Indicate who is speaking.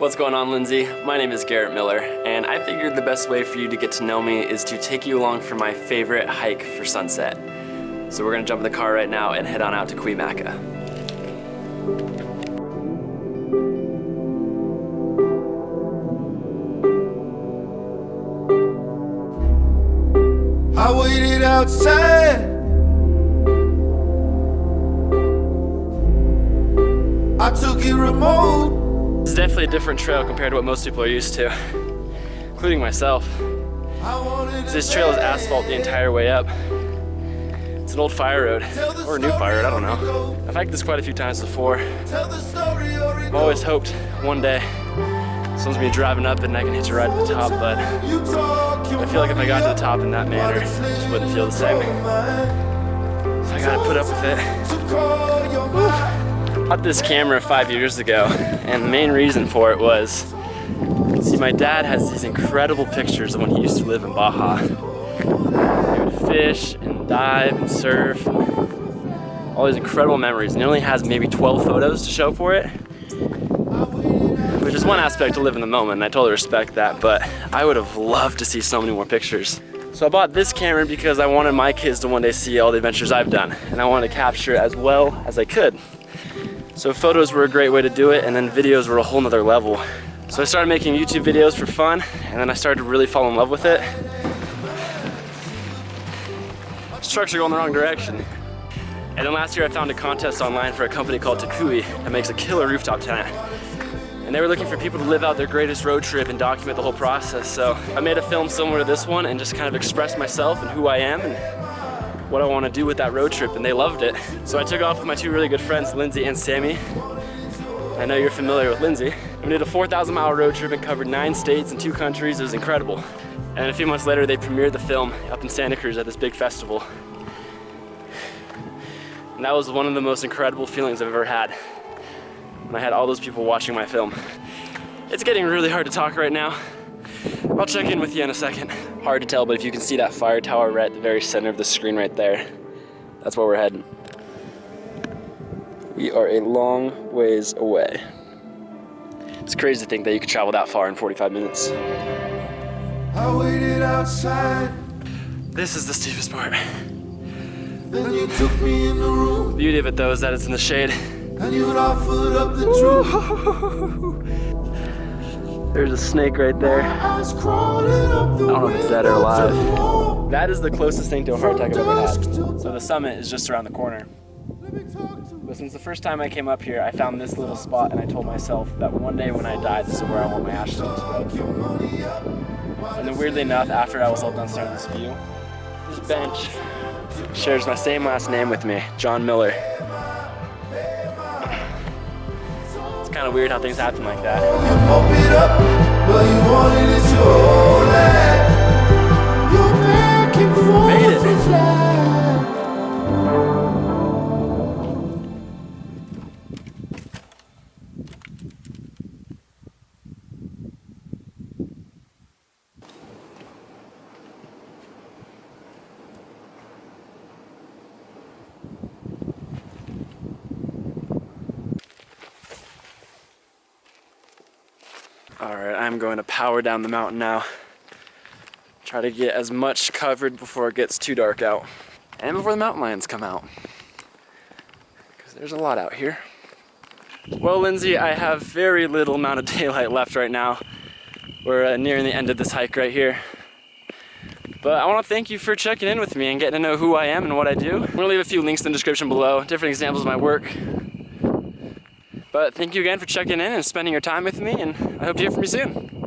Speaker 1: What's going on, Lindsay? My name is Garrett Miller, and I figured the best way for you to get to know me is to take you along for my favorite hike for sunset. So we're gonna jump in the car right now and head on out to Cuimaca.
Speaker 2: I waited outside. I took it remote.
Speaker 1: This is definitely a different trail compared to what most people are used to, including myself. This trail is asphalt the entire way up. It's an old fire road, or a new fire road, I don't know. I've hiked this quite a few times before. I've always hoped one day someone's gonna be driving up and I can hitch a ride to the top, but I feel like if I got to the top in that manner, it just wouldn't feel the same. So I gotta put up with it. I bought this camera 5 years ago, and the main reason for it was, see, my dad has these incredible pictures of when he used to live in Baja. He would fish and dive and surf, and all these incredible memories, and he only has maybe 12 photos to show for it, which is one aspect to live in the moment, and I totally respect that, but I would have loved to see so many more pictures. So I bought this camera because I wanted my kids to one day see all the adventures I've done, and I wanted to capture it as well as I could. So photos were a great way to do it, and then videos were a whole nother level. So I started making YouTube videos for fun, and then I started to really fall in love with it. These trucks are going the wrong direction. And then last year I found a contest online for a company called Takui that makes a killer rooftop tent. And they were looking for people to live out their greatest road trip and document the whole process. So I made a film similar to this one and just kind of expressed myself and who I am and what I want to do with that road trip, and they loved it. So I took off with my two really good friends, Lindsay and Sammy. I know you're familiar with Lindsay. We did a 4,000-mile road trip and covered 9 states and 2 countries. It was incredible. And a few months later, they premiered the film up in Santa Cruz at this big festival. And that was one of the most incredible feelings I've ever had, when I had all those people watching my film. It's getting really hard to talk right now. I'll check in with you in a second. Hard to tell, but if you can see that fire tower right at the very center of the screen right there, that's where we're heading. We are a long ways away. It's crazy to think that you could travel that far in 45 minutes.
Speaker 2: I waited outside.
Speaker 1: This is the steepest part.
Speaker 2: Then you took me in the room.
Speaker 1: The beauty of it though is that it's in the shade.
Speaker 2: And you offered up the truth.
Speaker 1: There's a snake right there. I don't know if it's dead or alive. That is the closest thing to a heart attack I've ever had. So the summit is just around the corner. But since the first time I came up here, I found this little spot and I told myself that one day when I die, this is where I want my ashes to be spread. And then weirdly enough, after I was all done staring at this view, this bench shares my same last name with me, John Miller. It's kind of weird how things happen like that. Made it. Alright, I'm going to power down the mountain now. Try to get as much covered before it gets too dark out. And before the mountain lions come out. Because there's a lot out here. Well, Lindsay, I have very little amount of daylight left right now. We're nearing the end of this hike right here. But I want to thank you for checking in with me and getting to know who I am and what I do. I'm going to leave a few links in the description below, different examples of my work. But thank you again for checking in and spending your time with me, and I hope to hear from you soon.